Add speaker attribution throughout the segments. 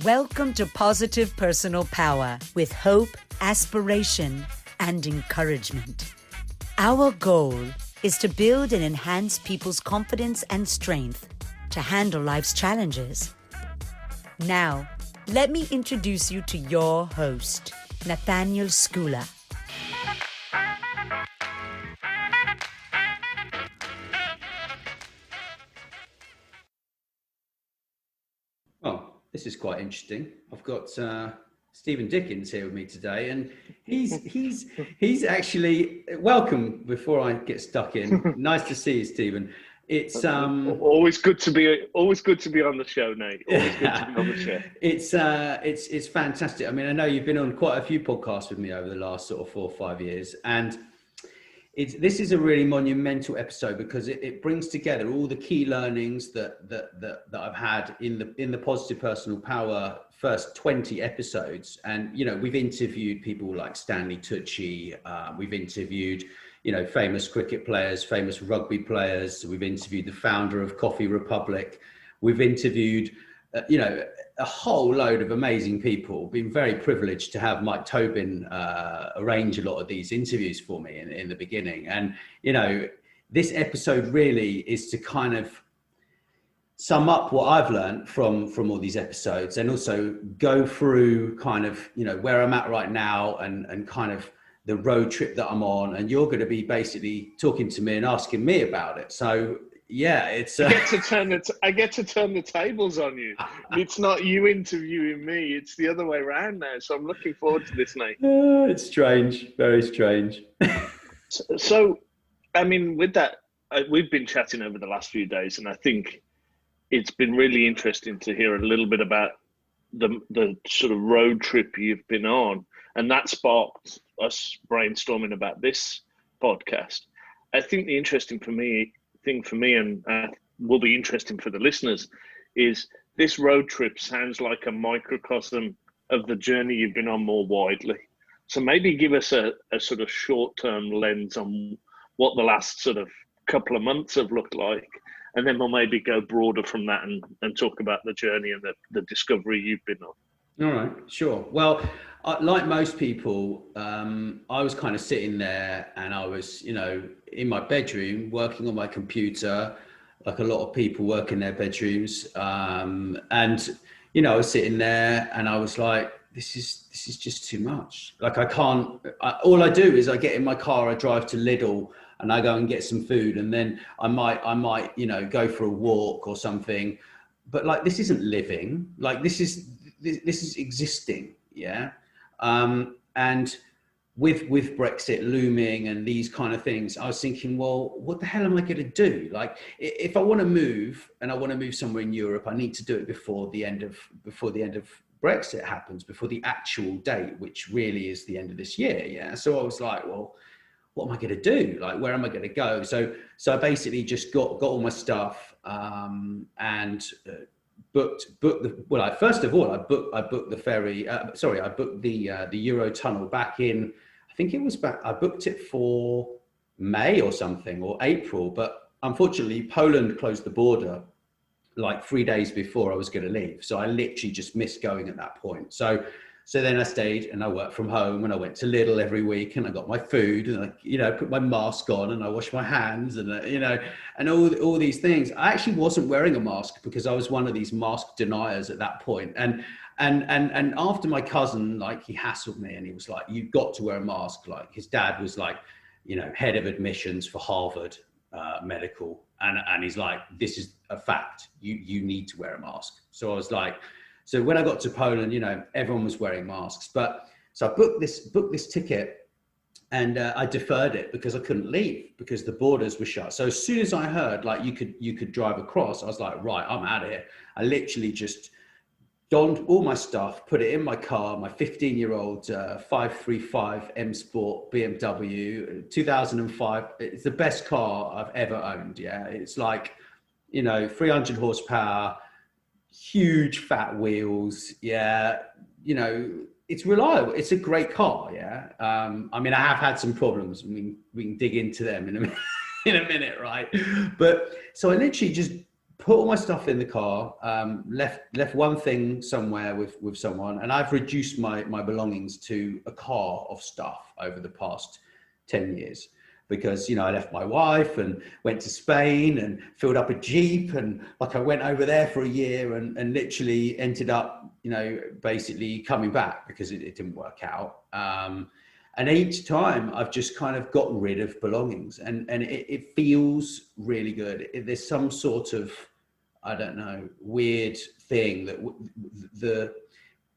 Speaker 1: Welcome to Positive Personal Power with hope, aspiration, and encouragement. Our goal is to build and enhance people's confidence and strength to handle life's challenges. Now, let me introduce you to your host, Nathaniel Schooler.
Speaker 2: Well, this is quite interesting. I've got Steven Dickens here with me today, and he's actually welcome. Before I get stuck in, nice to see you, Steven. It's
Speaker 3: always good to be on the show, Nate. Always good to be on the show.
Speaker 2: It's fantastic. I mean, I know you've been on quite a few podcasts with me over the last sort of 4 or 5 years, and this is a really monumental episode because it brings together all the key learnings that I've had in the Positive Personal Power first 20 episodes. And, you know, we've interviewed people like Stanley Tucci. We've interviewed, you know, famous cricket players, famous rugby players. We've interviewed the founder of Coffee Republic. We've interviewed, you know, a whole load of amazing people. Been very privileged to have Mike Tobin arrange a lot of these interviews for me in the beginning. And, you know, this episode really is to kind of sum up what I've learned from all these episodes, and also go through kind of, you know, where I'm at right now and kind of the road trip that I'm on. And you're going to be basically talking to me and asking me about it. So yeah, it's
Speaker 3: I get to turn the tables on you. It's not you interviewing me, it's the other way around now. So I'm looking forward to this, Nate.
Speaker 2: It's strange, very strange.
Speaker 3: So I mean, with that, we've been chatting over the last few days, and I think it's been really interesting to hear a little bit about the sort of road trip you've been on, and that sparked us brainstorming about this podcast. I think the interesting thing for me, and will be interesting for the listeners, is this road trip sounds like a microcosm of the journey you've been on more widely. So maybe give us a sort of short-term lens on what the last sort of couple of months have looked like, and then we'll maybe go broader from that and talk about the journey and the discovery you've been on.
Speaker 2: All right, sure. Well, like most people, I was kind of sitting there and I was, you know, in my bedroom working on my computer, like a lot of people work in their bedrooms. And, you know, I was sitting there and I was like, this is just too much. Like all I do is I get in my car, I drive to Lidl and I go and get some food. And then I might, you know, go for a walk or something. But like, this isn't living. Like this is existing. Yeah. And with Brexit looming and these kind of things, I was thinking, well, what the hell am I going to do? Like, if I want to move and I want to move somewhere in Europe, I need to do it before the end of Brexit happens, before the actual date, which really is the end of this year. Yeah. So I was like, well, what am I going to do? Like, where am I going to go? So I basically just got all my stuff and booked first of all, I booked the ferry. I booked the Euro tunnel back in. I think it was I booked it for May or something, or April. But unfortunately, Poland closed the border like 3 days before I was going to leave. So I literally just missed going at that point. So then I stayed and I worked from home and I went to Lidl every week and I got my food and I, you know, put my mask on and I washed my hands and, you know, and all these things. I actually wasn't wearing a mask because I was one of these mask deniers at that point. And after my cousin, like, he hassled me and he was like, you've got to wear a mask. Like, his dad was like, you know, head of admissions for Harvard Medical. And he's like, this is a fact. You need to wear a mask. So I was like, so when I got to Poland, you know, everyone was wearing masks. But so I booked this ticket and I deferred it because I couldn't leave because the borders were shut. So as soon as I heard like you could drive across, I was like, right, I'm out of here. I literally just donned all my stuff, put it in my car, my 15-year-old 535 M Sport BMW, 2005. It's the best car I've ever owned. Yeah, it's like, 300 horsepower, huge fat wheels. Yeah. It's reliable. It's a great car. Yeah. I mean, I have had some problems. We can dig into them in a minute, right? But so I literally just put all my stuff in the car, left one thing somewhere with someone, and I've reduced my belongings to a car of stuff over the past 10 years. Because, I left my wife and went to Spain and filled up a Jeep, and I went over there for a year and literally ended up, basically coming back because it didn't work out. And each time I've just kind of got rid of belongings, and it feels really good. There's some sort of, I don't know, weird thing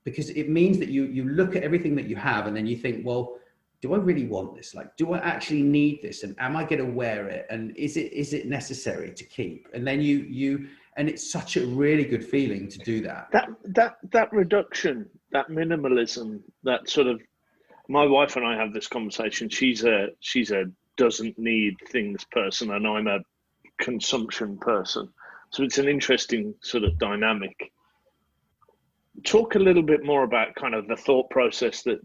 Speaker 2: because it means that you look at everything that you have and then you think, well, do I really want this? Do I actually need this? And am I going to wear it? And is it necessary to keep? And then and it's such a really good feeling to do that.
Speaker 3: That reduction, that minimalism, that sort of, my wife and I have this conversation. She's a doesn't need things person, and I'm a consumption person. So it's an interesting sort of dynamic. Talk a little bit more about kind of the thought process that,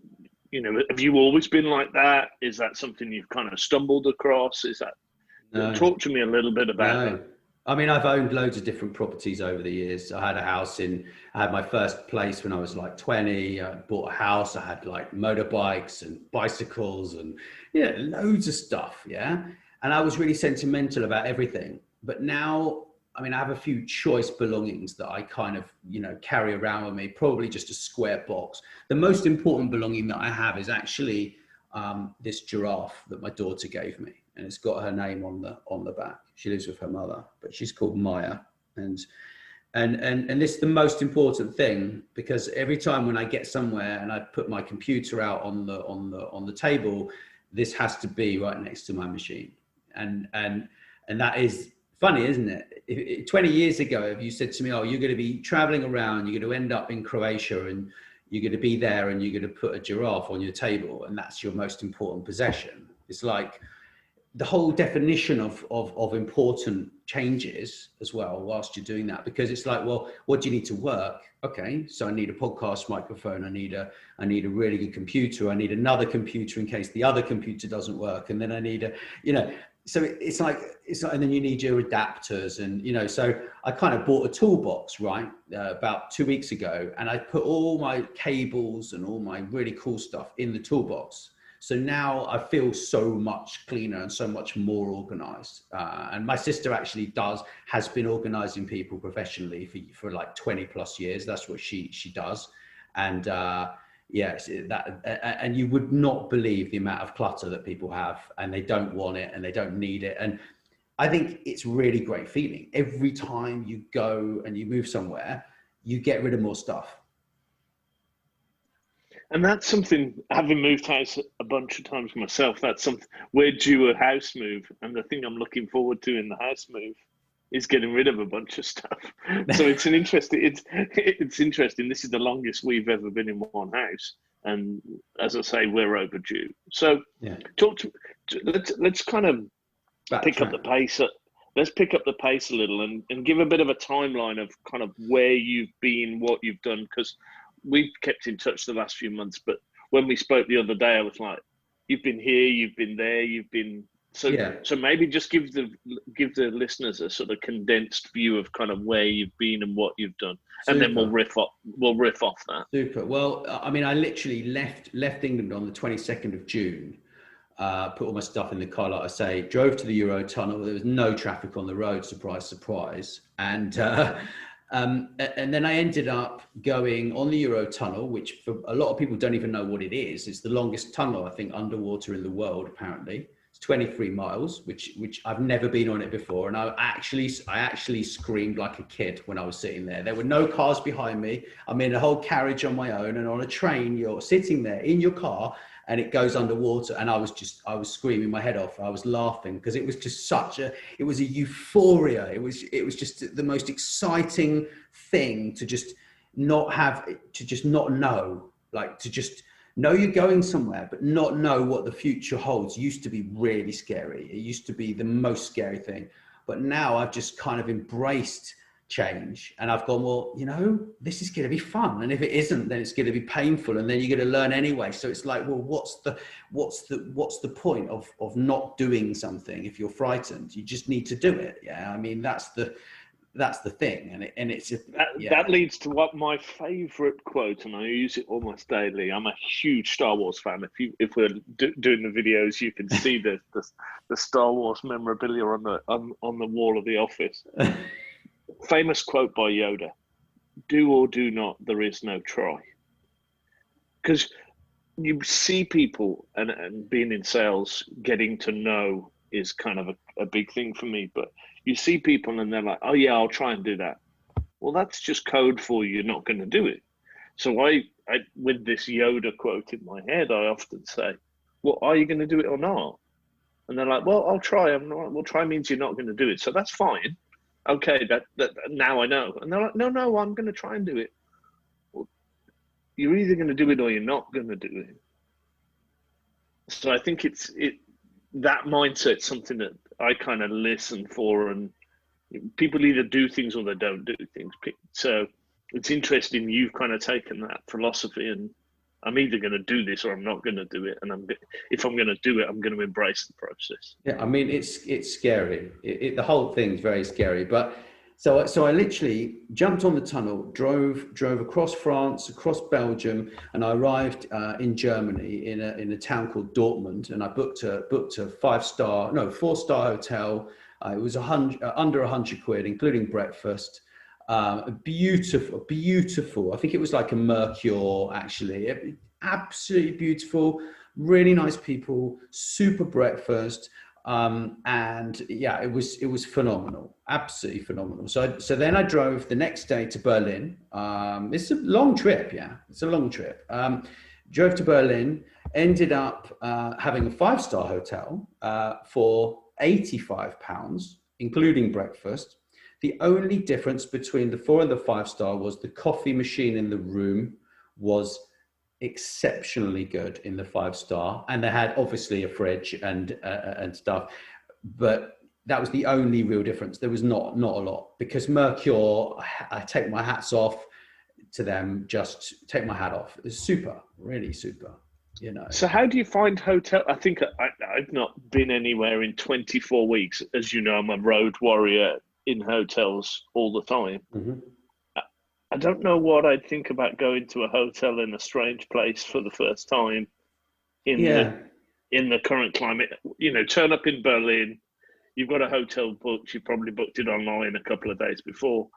Speaker 3: have you always been like that? Is that something you've kind of stumbled across?
Speaker 2: No.
Speaker 3: Talk to me a little bit about that.
Speaker 2: I mean, I've owned loads of different properties over the years. I had my first place when I was 20. I bought a house. I had motorbikes and bicycles and loads of stuff. Yeah. And I was really sentimental about everything. But now, I mean, I have a few choice belongings that I kind of, carry around with me, probably just a square box. The most important belonging that I have is actually this giraffe that my daughter gave me. And it's got her name on the back. She lives with her mother, but she's called Maya. And this is the most important thing, because every time when I get somewhere and I put my computer out on the table, this has to be right next to my machine. And that is funny, isn't it? 20 years ago, if you said to me, oh, you're going to be traveling around, you're going to end up in Croatia and you're going to be there and you're going to put a giraffe on your table and that's your most important possession. It's like the whole definition of important changes as well whilst you're doing that, because it's like, well, what do you need to work? Okay, so I need a podcast microphone. I need a really good computer. I need another computer in case the other computer doesn't work. And then I need so it's like, and then you need your adapters and, so I kind of bought a toolbox, right, about 2 weeks ago, and I put all my cables and all my really cool stuff in the toolbox. So now I feel so much cleaner and so much more organized. And my sister actually has been organizing people professionally for 20 plus years. That's what she does. And, yes, and you would not believe the amount of clutter that people have, and they don't want it and they don't need it. And I think it's really great feeling. Every time you go and you move somewhere, you get rid of more stuff.
Speaker 3: And that's something, having moved house a bunch of times myself, that's something, we're due a house move. And the thing I'm looking forward to in the house move is getting rid of a bunch of stuff. So it's interesting. This is the longest we've ever been in one house, and as I say, we're overdue. So yeah. Let's kind of pick up the pace. Let's pick up the pace a little and give a bit of a timeline of kind of where you've been, what you've done, because we've kept in touch the last few months. But when we spoke the other day, I was like, you've been here, you've been there, you've been. So maybe just give the listeners a sort of condensed view of kind of where you've been and what you've done, and then we'll riff off that.
Speaker 2: Super. Well, I mean, I literally left England on the 22nd of June. Put all my stuff in the car, like I say. Drove to the Eurotunnel. There was no traffic on the road. Surprise, surprise. And then I ended up going on the Eurotunnel, which for a lot of people don't even know what it is. It's the longest tunnel, I think, underwater in the world, apparently. 23 miles, which I've never been on it before. And I actually screamed like a kid when I was sitting there. There were no cars behind me. I'm in a whole carriage on my own, and on a train, you're sitting there in your car and it goes underwater. And I was screaming my head off. I was laughing because it was just it was a euphoria. It was just the most exciting thing to just not know, to just know you're going somewhere, but not know what the future holds. Used to be really scary. It used to be the most scary thing. But now I've just kind of embraced change, and I've gone, well, you know, this is going to be fun, and if it isn't, then it's going to be painful, and then you're going to learn anyway. So it's like, well, what's the point of not doing something if you're frightened? You just need to do it. Yeah, I mean, that's the thing, and it's just,
Speaker 3: that leads to what my favorite quote, and I use it almost daily. I'm a huge Star Wars fan. If we're doing the videos, you can see the Star Wars memorabilia on the wall of the office. Famous quote by Yoda: "Do or do not, there is no try." Because you see people, and being in sales, getting to know is kind of a big thing for me. But you see people and they're like, "Oh yeah, I'll try and do that." Well, that's just code for you're not going to do it. So I with this Yoda quote in my head, I often say, "Well, are you going to do it or not?" And they're like, "Well, I'll try." I'm not. Well, try means you're not going to do it, so that's fine. Okay, that now I know. And they're like, no, I'm going to try and do it. Well, you're either going to do it or you're not going to do it. So I think that mindset's something that I kind of listen for, and people either do things or they don't do things. So it's interesting you've kind of taken that philosophy, and I'm either going to do this or I'm not going to do it. And if I'm going to do it, I'm going to embrace the process.
Speaker 2: Yeah, I mean, it's scary. The whole thing's very scary. But so I literally jumped on the tunnel, drove across France, across Belgium, and I arrived in Germany in a town called Dortmund, and I booked a 4-star hotel. It was under £100, including breakfast. Beautiful. I think it was like a Mercure, actually. Absolutely beautiful, really nice people, super breakfast, and yeah, it was phenomenal, absolutely phenomenal. So then I drove the next day to Berlin. It's a long trip, drove to Berlin, ended up having a 5-star hotel for £85, including breakfast. The only difference between the 4 and the 5-star was the coffee machine in the room was exceptionally good in the 5-star, and they had obviously a fridge and stuff, but that was the only real difference. There was not a lot, because Mercure, I take my hats off to them, just take my hat off. It's super, really super. You know.
Speaker 3: So how do you find hotel? I think I've not been anywhere in 24 weeks. As you know, I'm a road warrior in hotels all the time.
Speaker 2: Mm-hmm.
Speaker 3: I don't know what I'd think about going to a hotel in a strange place for the first time in the current climate. You know, turn up in Berlin, you've got a hotel booked, you probably booked it online a couple of days before.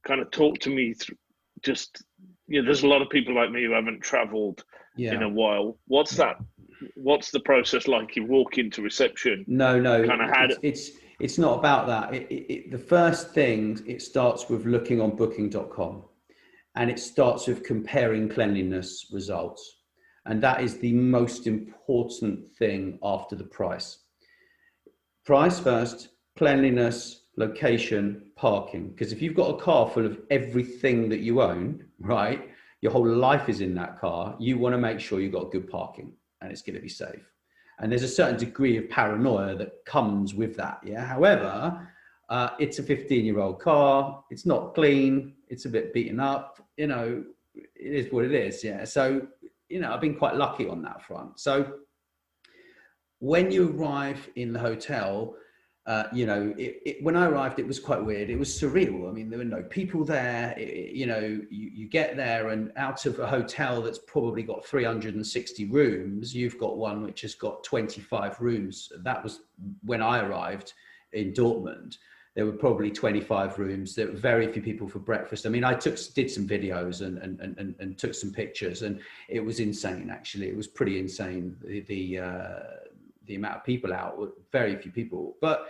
Speaker 3: Kind of talk to me through, just, you know, there's a lot of people like me who haven't traveled in a while. What's the process like? You walk into reception.
Speaker 2: No.
Speaker 3: Kind of
Speaker 2: it's not about that. The first thing, it starts with looking on booking.com, and it starts with comparing cleanliness results. And that is the most important thing after the price. Price first, cleanliness, location, parking. Because if you've got a car full of everything that you own, right, your whole life is in that car, you want to make sure you've got good parking and it's going to be safe. And there's a certain degree of paranoia that comes with that. Yeah. However, it's a 15-year-old car. It's not clean. It's a bit beaten up. You know, it is what it is. Yeah. So, you know, I've been quite lucky on that front. So when you arrive in the hotel, you know, when I arrived, it was quite weird. It was surreal. I mean, there were no people there. You know, you get there, and out of a hotel that's probably got 360 rooms, you've got one which has got 25 rooms. That was when I arrived in Dortmund. There were probably 25 rooms. There were very few people for breakfast. I mean, I did some videos and took some pictures, and it was insane. Actually, it was pretty insane. The amount of people out, very few people, but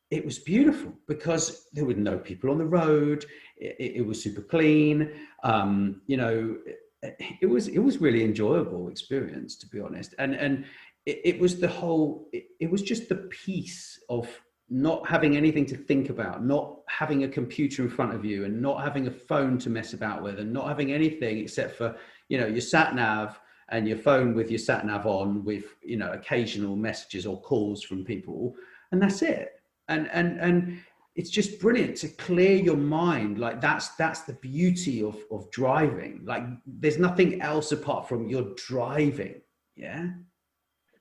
Speaker 2: it was beautiful because there were no people on the road. It was super clean. You know, it was really enjoyable experience, to be honest. And it was it was just the peace of not having anything to think about, not having a computer in front of you, and not having a phone to mess about with, and not having anything except for, you know, your sat nav and your phone with your sat nav on, with, you know, occasional messages or calls from people, and that's it. and it's just brilliant to clear your mind. Like that's the beauty of driving. Like there's nothing else apart from you're driving. Yeah.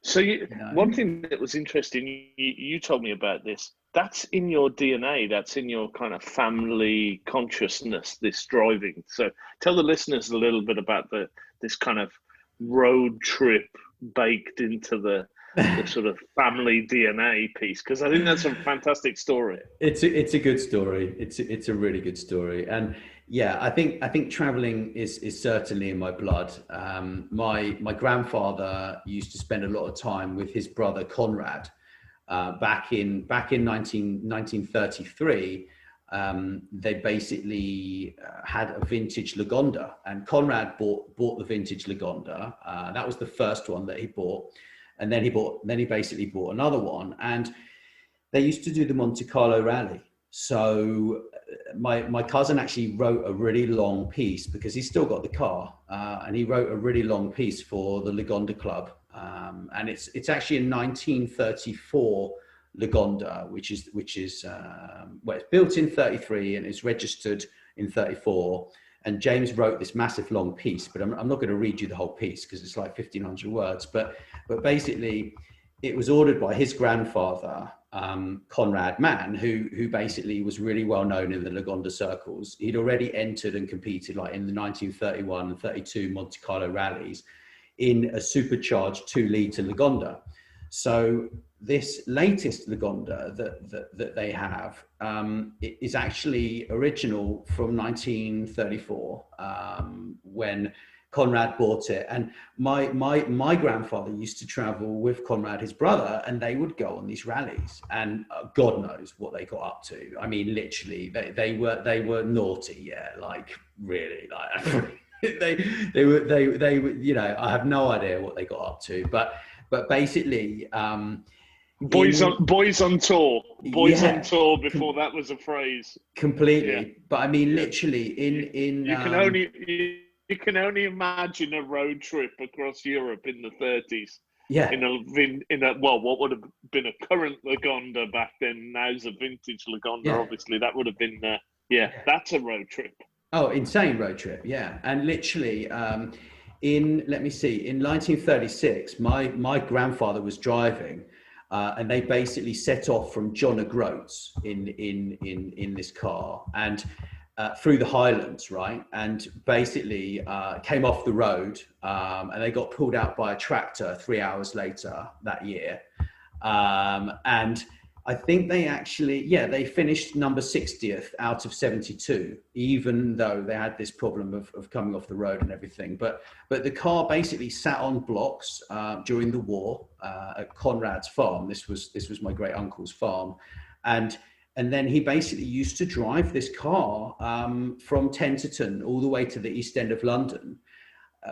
Speaker 3: So
Speaker 2: No.
Speaker 3: one thing that was interesting, you told me about this. That's in your DNA. That's in your kind of family consciousness. This driving. So tell the listeners a little bit about this kind of road trip baked into the sort of family DNA piece, because I think that's a fantastic story.
Speaker 2: It's a good story. It's a really good story, and yeah, I think traveling is certainly in my blood. My grandfather used to spend a lot of time with his brother Conrad. Back in 1933, they basically had a vintage Lagonda, and Conrad bought the vintage Lagonda. That was the first one that he bought, and then he basically bought another one, and they used to do the Monte Carlo rally. So my cousin actually wrote a really long piece, because he's still got the car, and he wrote a really long piece for the Lagonda Club. And it's actually a 1934 Lagonda, which is well, it's built in 33 and it's registered in 34. And James wrote this massive long piece, but I'm not going to read you the whole piece because it's like 1,500 words. But basically, it was ordered by his grandfather, Conrad Mann, who basically was really well known in the Lagonda circles. He'd already entered and competed like in the 1931 and 32 Monte Carlo rallies in a supercharged 2-litre Lagonda. So this latest Lagonda that they have is actually original from 1934, when Conrad bought it. And my grandfather used to travel with Conrad, his brother, and they would go on these rallies, and God knows what they got up to. I mean, literally, they were naughty, yeah, like really, like they were, you know, I have no idea what they got up to, but basically,
Speaker 3: boys on tour on tour before that was a phrase.
Speaker 2: Completely.
Speaker 3: Yeah.
Speaker 2: But I mean, literally
Speaker 3: you can only imagine a road trip across Europe in the 30s.
Speaker 2: Yeah.
Speaker 3: In a well, what would have been a current Lagonda back then, now's a vintage Lagonda. Yeah. Obviously, that would have been that's a road trip.
Speaker 2: Oh, insane road trip, yeah. And literally, in 1936, my grandfather was driving, and they basically set off from John O'Groats in this car, and through the Highlands, right? And basically came off the road, and they got pulled out by a tractor 3 hours later that year, and I think they actually, they finished number 60th out of 72, even though they had this problem of coming off the road and everything. But the car basically sat on blocks during the war at Conrad's farm. This was my great uncle's farm, and then he basically used to drive this car from Tenterton all the way to the East End of London.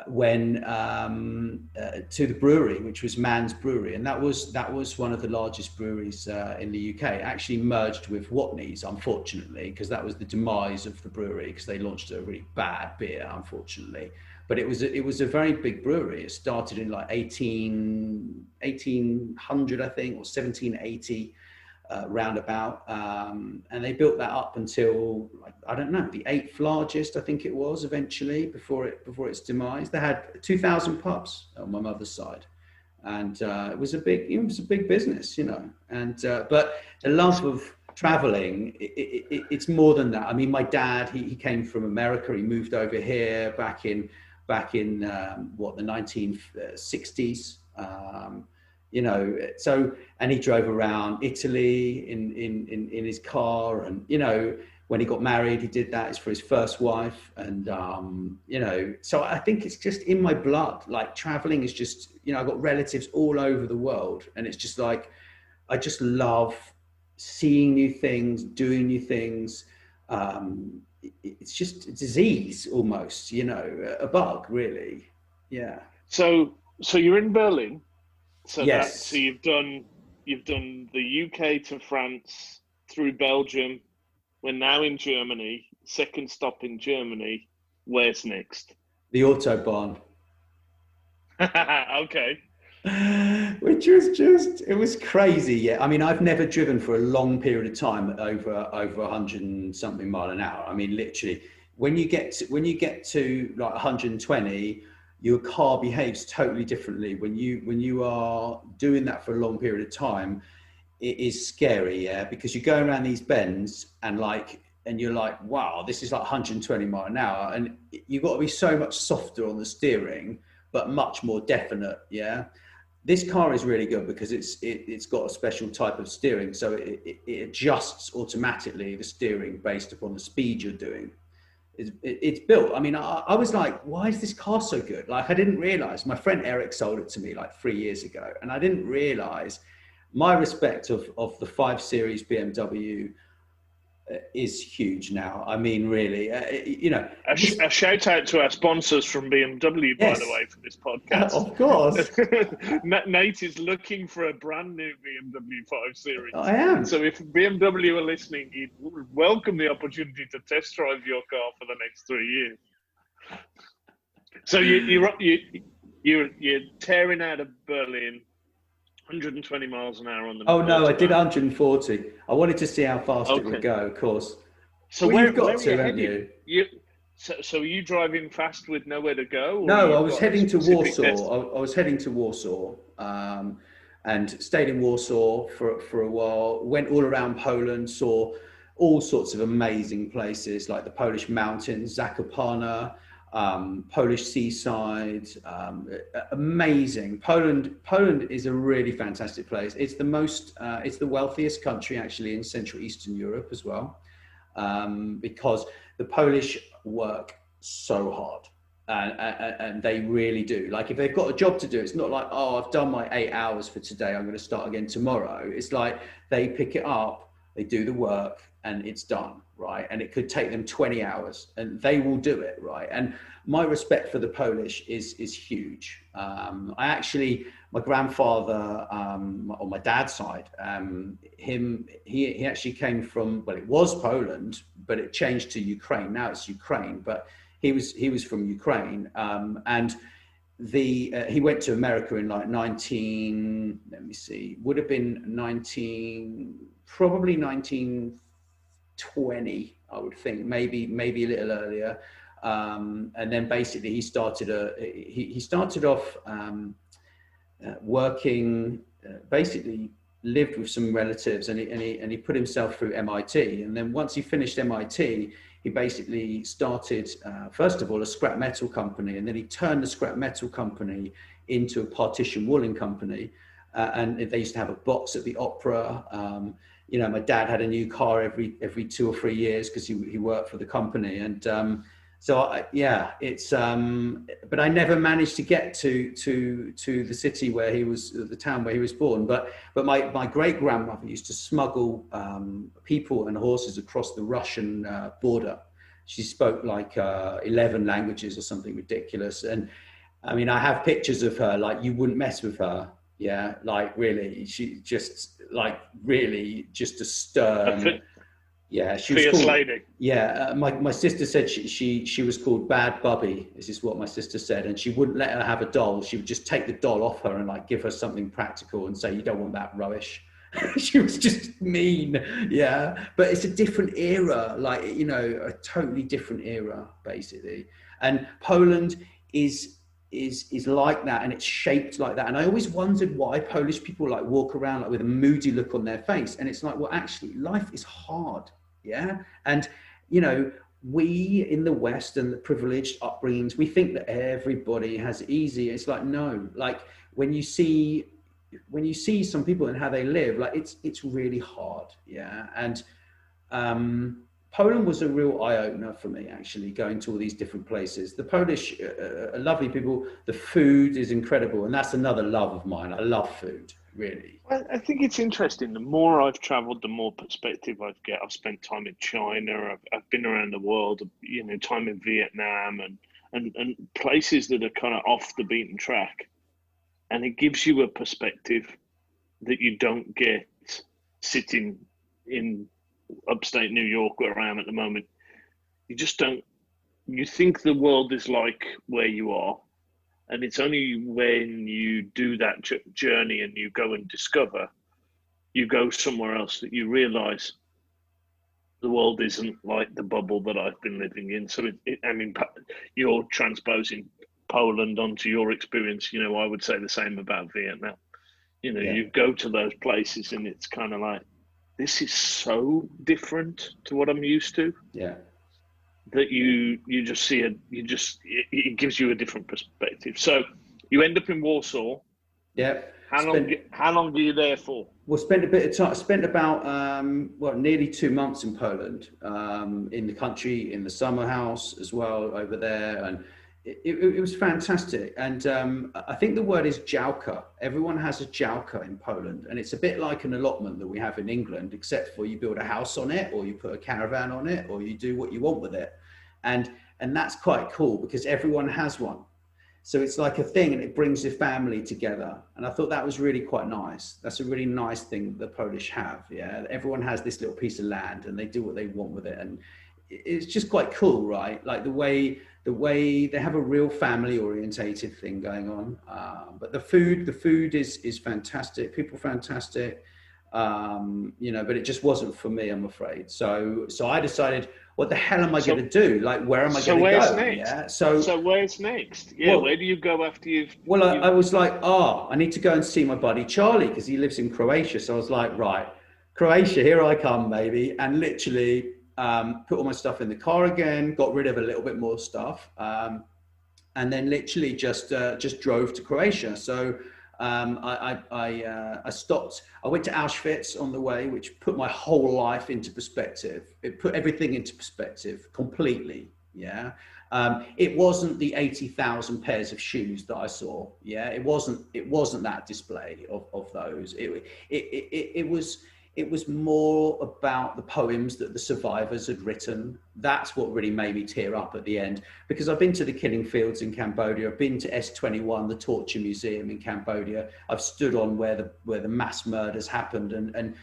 Speaker 2: To the brewery, which was Mann's brewery, and that was one of the largest breweries in the UK. It actually merged with Watney's, unfortunately, because that was the demise of the brewery, because they launched a really bad beer, unfortunately. But it was a very big brewery. It started in like 1800, I think, or 1780. Roundabout, and they built that up until, like, I don't know, the 8th largest, I think it was, eventually, before its demise. They had 2,000 pubs on my mother's side, and it was a big business, you know. And but the love of traveling, it's more than that. I mean, my dad, he came from America. He moved over here back in the 1960s. You know, so, and he drove around Italy in his car, and, you know, when he got married, he did that. It's for his first wife, and you know, so I think it's just in my blood. Like, traveling is just, you know, I've got relatives all over the world, and it's just like, I just love seeing new things, doing new things. It's just a disease almost, you know, a bug, really. Yeah.
Speaker 3: So you're in Berlin. So
Speaker 2: yes.
Speaker 3: So you've done the UK to France, through Belgium. We're now in Germany. Second stop in Germany. Where's next?
Speaker 2: The Autobahn.
Speaker 3: Okay.
Speaker 2: Which was just, it was crazy. Yeah. I mean, I've never driven for a long period of time at over 100 and something mile an hour. I mean, literally, when you get to like 120, your car behaves totally differently. When you are doing that for a long period of time, it is scary, yeah, because you're going around these bends and you're like, wow, this is like 120 mile an hour, and you've got to be so much softer on the steering, but much more definite, yeah. This car is really good because it's got a special type of steering, so it adjusts automatically the steering based upon the speed you're doing. It's built. I mean, I was like, why is this car so good? Like, I didn't realize. My friend Eric sold it to me like 3 years ago, and I didn't realize my respect of the 5 Series BMW is huge now. I mean, really,
Speaker 3: a shout out to our sponsors from BMW,
Speaker 2: yes,
Speaker 3: by the way, for this podcast.
Speaker 2: of course.
Speaker 3: Nate is looking for a brand new BMW 5 Series.
Speaker 2: I am.
Speaker 3: So if BMW are listening, he'd welcome the opportunity to test drive your car for the next 3 years. So you're tearing out of Berlin. 120 miles an hour on the.
Speaker 2: Oh no, I did 140. I wanted to see how fast it would go, of course.
Speaker 3: So where are you? So are you driving fast with nowhere to go?
Speaker 2: No, I was heading to Warsaw. I was heading to Warsaw, and stayed in Warsaw for a while. Went all around Poland, saw all sorts of amazing places like the Polish mountains, Zakopane. Polish seaside, amazing. Poland is a really fantastic place. It's the wealthiest country actually in Central Eastern Europe as well, because the Polish work so hard, and they really do. Like, if they've got a job to do, it's not like, oh, I've done my 8 hours for today, I'm going to start again tomorrow. It's like they pick it up, they do the work, and it's done, right? And it could take them 20 hours, and they will do it, right? And my respect for the Polish is huge. My grandfather, on my dad's side, he actually came from, well, it was Poland, but it changed to Ukraine. Now it's Ukraine, but he was from Ukraine, and he went to America in like would have been probably 1920, I would think, maybe a little earlier. And then basically he started off working, basically lived with some relatives, and he put himself through MIT. And then once he finished MIT, he basically started, first of all, a scrap metal company, and then he turned the scrap metal company into a partition walling company. And they used to have a box at the opera. My dad had a new car every 2 or 3 years because he worked for the company. And but I never managed to get to the city where he was, the town where he was born. But my great grandmother used to smuggle people and horses across the Russian border. She spoke like 11 languages or something ridiculous. And I mean, I have pictures of her, like, you wouldn't mess with her. Yeah, like, really, she just just a stern. Yeah, she was
Speaker 3: fierce
Speaker 2: called,
Speaker 3: lady.
Speaker 2: Yeah, my sister said she was called Bad Bubby. This is what my sister said, and she wouldn't let her have a doll. She would just take the doll off her and like give her something practical and say, you don't want that rubbish. She was just mean. Yeah, but it's a different era, like, a totally different era basically. And Poland is like that, and it's shaped like that. And I always wondered why Polish people like walk around like with a moody look on their face. And it's like, well, actually life is hard. Yeah. And we in the West and the privileged upbringings, we think that everybody has it easy. It's like, no, like when you see some people and how they live, like it's really hard. Yeah. And Poland was a real eye-opener for me, actually, going to all these different places. The Polish are lovely people. The food is incredible, and that's another love of mine. I love food, really.
Speaker 3: I think it's interesting. The more I've traveled, the more perspective I get. I've spent time in China. I've been around the world, time in Vietnam and places that are kind of off the beaten track. And it gives you a perspective that you don't get sitting in upstate New York, where I am at the moment. You just don't. You think the world is like where you are, And it's only when you do that journey and you go and discover, you go somewhere else, that you realize the world isn't like the bubble that I've been living in. So, I mean, you're transposing Poland onto your experience. You know, I would say the same about Vietnam. You know, you go to those places and it's kind of like, this is so different to what I'm used to.
Speaker 2: Yeah.
Speaker 3: That you just see it gives you a different perspective. So you end up in Warsaw.
Speaker 2: Yeah.
Speaker 3: How long were you there for?
Speaker 2: Well, spent a bit of time. Spent about nearly 2 months in Poland, in the country, in the summer house as well over there, and it was fantastic. And I think the word is działka. Everyone has a działka in Poland, and it's a bit like an allotment that we have in England, except for you build a house on it, or you put a caravan on it, or you do what you want with it. And that's quite cool because everyone has one. So it's like a thing, and it brings the family together. And I thought that was really quite nice. That's a really nice thing the Polish have. Yeah, everyone has this little piece of land, and they do what they want with it, and it's just quite cool, right? Like the way they have a real family orientated thing going on. But the food is fantastic. People fantastic. You know, but it just wasn't for me, I'm afraid. So I decided, what the hell am I going to do? Like, where am I going to go?
Speaker 3: Next?
Speaker 2: Yeah.
Speaker 3: So where's next? Yeah. Well, where do you go after you've?
Speaker 2: Well, I was like, I need to go and see my buddy Charlie because he lives in Croatia. So I was like, right, Croatia, here I come, baby. And literally put all my stuff in the car again, got rid of a little bit more stuff. And then literally just drove to Croatia. So I stopped. I went to Auschwitz on the way, which put my whole life into perspective. It put everything into perspective completely. Yeah. It wasn't the 80,000 pairs of shoes that I saw. Yeah. It wasn't that display of those. It was more about the poems that the survivors had written. That's what really made me tear up at the end, because I've been to the killing fields in Cambodia. I've been to S21, the torture museum in Cambodia. I've stood on where the mass murders happened, and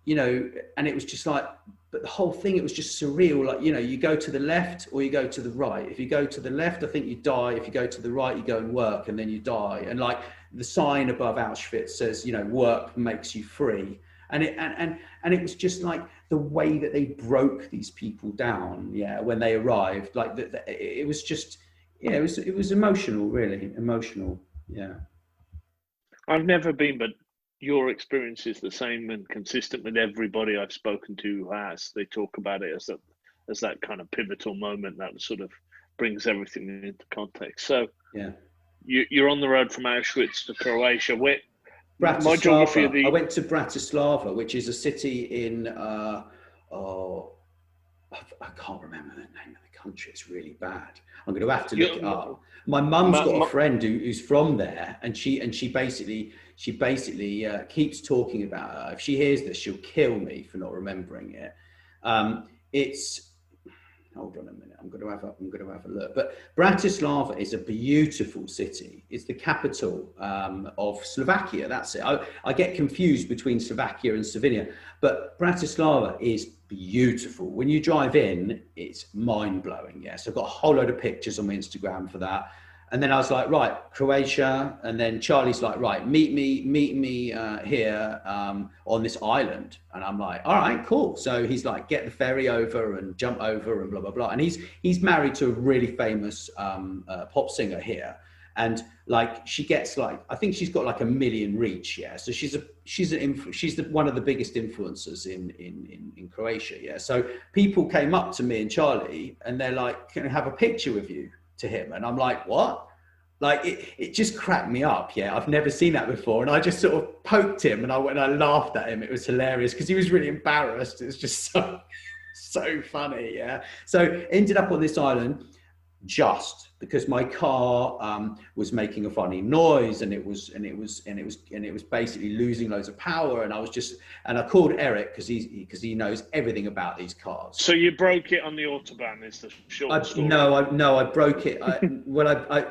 Speaker 2: you know, and it was just like, but the whole thing, it was just surreal. Like, you know, you go to the left or you go to the right. If you go to the left, I think you die. If you go to the right, you go and work, and then you die. And like the sign above Auschwitz says, you know, work makes you free. And it was just like the way that they broke these people down, yeah, when they arrived. Like it was just, yeah, it was emotional, really emotional, yeah.
Speaker 3: I've never been, but your experience is the same and consistent with everybody I've spoken to who has. They talk about it as that kind of pivotal moment that sort of brings everything into context. So yeah, you're on the road from Auschwitz to Croatia. Where?
Speaker 2: Bratislava. I went to Bratislava, which is a city in, I can't remember the name of the country. It's really bad. I'm going to have to look it up. My mum's got a friend who's from there, and she basically keeps talking about her. If she hears this, she'll kill me for not remembering it. Hold on a minute. I'm going to have a look. But Bratislava is a beautiful city. It's the capital of Slovakia. That's it. I get confused between Slovakia and Slovenia, but Bratislava is beautiful. When you drive in, it's mind blowing. Yes, I've got a whole load of pictures on my Instagram for that. And then I was like, right, Croatia. And then Charlie's like, right, meet me here on this island. And I'm like, all right, cool. So he's like, get the ferry over and jump over and blah, blah, blah. And he's married to a really famous pop singer here. And like, she gets like, I think she's got like 1 million reach. Yeah. So she's one of the biggest influencers in Croatia. Yeah. So people came up to me and Charlie and they're like, can I have a picture with you? To him, and I'm like, what? Like it just cracked me up. Yeah, I've never seen that before, and I just sort of poked him, and I laughed at him. It was hilarious because he was really embarrassed. It was just so funny. Yeah. So ended up on this island just because my car was making a funny noise, and it was basically losing loads of power, and I called Eric because he knows everything about these cars.
Speaker 3: So you broke it on the autobahn, is the short story?
Speaker 2: No, I broke it.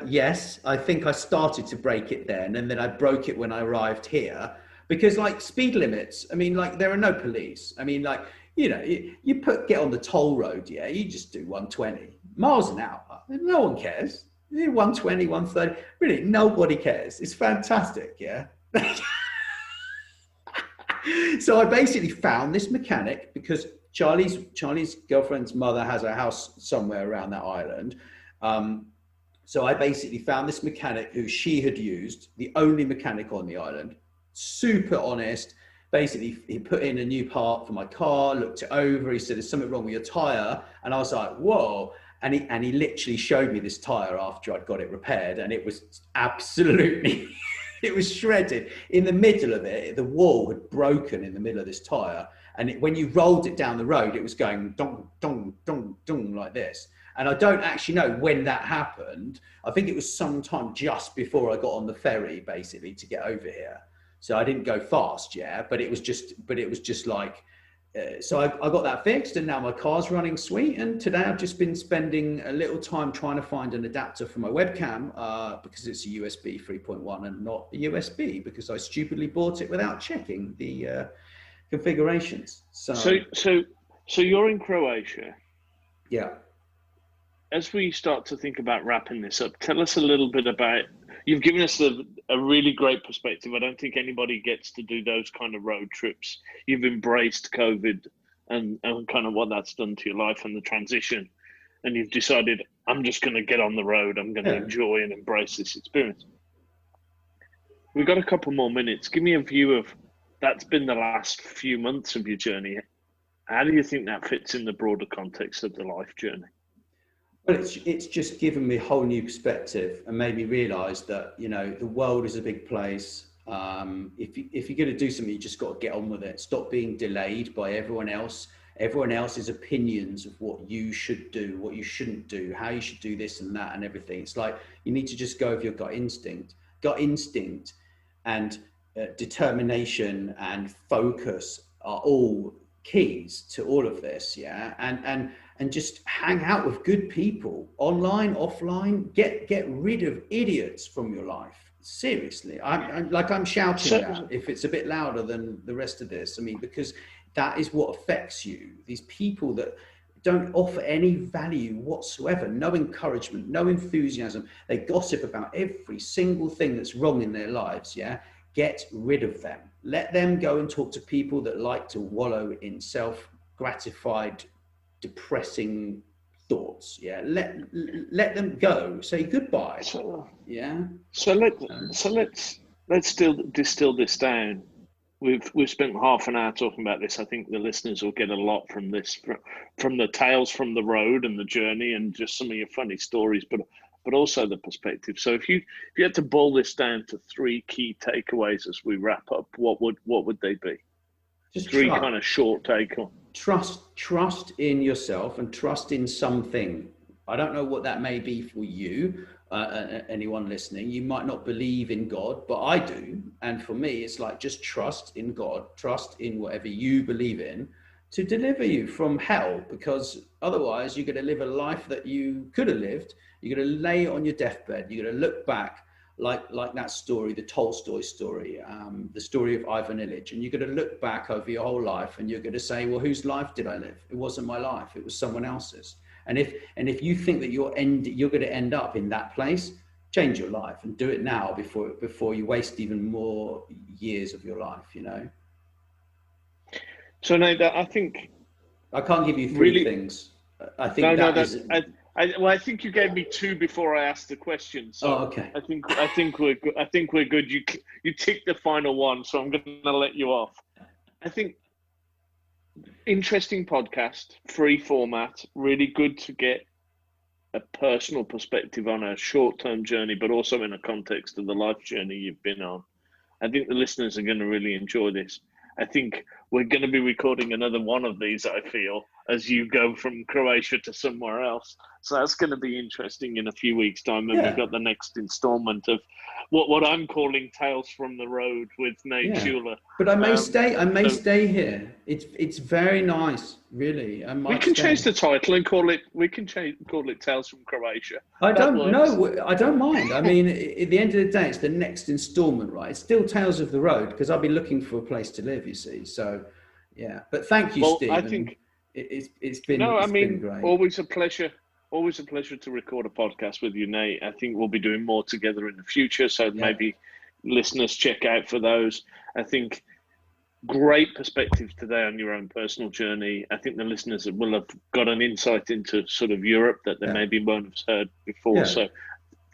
Speaker 2: Yes, I think I started to break it then, and then I broke it when I arrived here because like speed limits. I mean, like there are no police. I mean, like, you know, you get on the toll road, yeah, you just do 120 miles an hour. No one cares. 120, 130. Really, nobody cares. It's fantastic, yeah. So I basically found this mechanic because Charlie's girlfriend's mother has a house somewhere around that island. So I basically found this mechanic who she had used, the only mechanic on the island, super honest. Basically, he put in a new part for my car, looked it over. He said, there's something wrong with your tire. And I was like, whoa. And he literally showed me this tire after I'd got it repaired. And it was absolutely, it was shredded. In the middle of it, the wall had broken in the middle of this tire. And when you rolled it down the road, it was going dong, dong, dong, dong like this. And I don't actually know when that happened. I think it was sometime just before I got on the ferry, basically, to get over here. So I didn't go fast, yeah, but it was just like, so I got that fixed, and now my car's running sweet. And today I've just been spending a little time trying to find an adapter for my webcam because it's a USB 3.1 and not a USB, because I stupidly bought it without checking the configurations. So
Speaker 3: you're in Croatia.
Speaker 2: Yeah.
Speaker 3: As we start to think about wrapping this up, tell us a little bit about, you've given us a really great perspective. I don't think anybody gets to do those kind of road trips. You've embraced COVID and kind of what that's done to your life and the transition. And you've decided, I'm just going to get on the road. I'm going to enjoy and embrace this experience. We've got a couple more minutes. Give me a view of, that's been the last few months of your journey. How do you think that fits in the broader context of the life journey?
Speaker 2: Well, it's just given me a whole new perspective and made me realise that, you know, the world is a big place. If you're going to do something, you just got to get on with it. Stop being delayed by everyone else's opinions of what you should do, what you shouldn't do, how you should do this and that and everything. It's like you need to just go with your gut instinct and determination and focus are all keys to all of this, yeah, and just hang out with good people, online, offline. Get rid of idiots from your life. Seriously, I'm shouting that if it's a bit louder than the rest of this. I mean, because that is what affects you. These people that don't offer any value whatsoever, no encouragement, no enthusiasm. They gossip about every single thing that's wrong in their lives, yeah. Get rid of them. Let them go and talk to people that like to wallow in self-gratified, depressing thoughts. Yeah, let them go. Say goodbye. So let's still distill this down. We've spent half an hour talking about this. I think the listeners will get a lot from this, from the tales from the road and the journey, and just some of your funny stories, but also the perspective. So if you had to boil this down to three key takeaways as we wrap up, what would they be? Just three kind of short take on. Trust in yourself and trust in something. I don't know what that may be for you, anyone listening. You might not believe in God, but I do. And for me, it's like just trust in God, trust in whatever you believe in to deliver you from hell, because otherwise you're going to live a life that you could have lived. You're going to lay on your deathbed. You're going to look back like that story, the Tolstoy story, the story of Ivan Illich. And you're going to look back over your whole life and you're going to say, well, whose life did I live? It wasn't my life. It was someone else's. And if you think that you're going to end up in that place, change your life and do it now before you waste even more years of your life, you know?
Speaker 3: So Nate, I think
Speaker 2: I can't give you three things. I think I think you gave me two before I asked the question. So okay.
Speaker 3: I think we're good. You ticked the final one, so I'm going to let you off. I think interesting podcast, free format, really good to get a personal perspective on a short-term journey, but also in a context of the life journey you've been on. I think the listeners are going to really enjoy this. I think we're going to be recording another one of these, I feel, as you go from Croatia to somewhere else. So that's going to be interesting in a few weeks' time. And we've got the next installment of what I'm calling Tales from the Road with Nate Schooler.
Speaker 2: But I may stay here. It's very nice, really.
Speaker 3: We can change the title and call it Tales from Croatia.
Speaker 2: I don't mind. I mean, at the end of the day, it's the next installment, right? It's still Tales of the Road, because I'll be looking for a place to live, you see. So, yeah. But thank you, Steve.
Speaker 3: I think
Speaker 2: it's been great.
Speaker 3: Always a pleasure. always a pleasure to record a podcast with you, Nate. I think we'll be doing more together in the future, so maybe listeners check out for those. I think great perspective today on your own personal journey. I think the listeners will have got an insight into sort of Europe that they maybe won't have heard before. So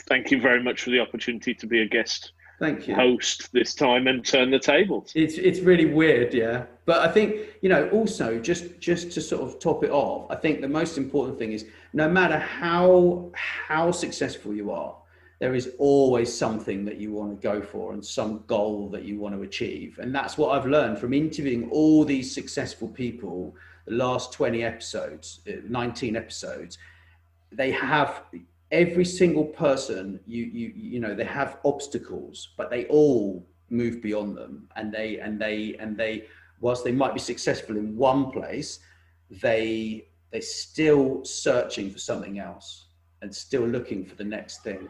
Speaker 3: thank you very much for the opportunity to be a guest host this time and turn the tables.
Speaker 2: It's really weird, yeah. But I think, also just to sort of top it off, I think the most important thing is no matter how successful you are, there is always something that you want to go for and some goal that you want to achieve. And that's what I've learned from interviewing all these successful people, the last 20 episodes, 19 episodes. They have, every single person, they have obstacles, but they all move beyond them. And they, whilst they might be successful in one place, they're still searching for something else and still looking for the next thing.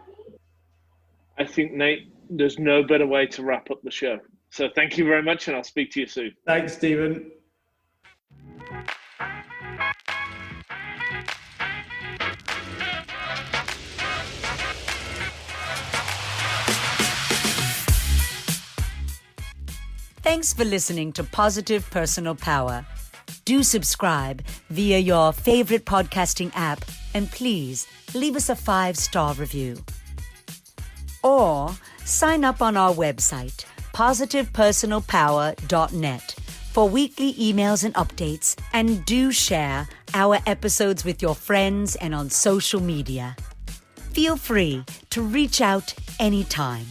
Speaker 3: I think, Nate, there's no better way to wrap up the show. So thank you very much, and I'll speak to you soon.
Speaker 2: Thanks, Steven.
Speaker 1: Thanks for listening to Positive Personal Power. Do subscribe via your favorite podcasting app, and please leave us a 5-star review. Or sign up on our website, positivepersonalpower.net, for weekly emails and updates, and do share our episodes with your friends and on social media. Feel free to reach out anytime.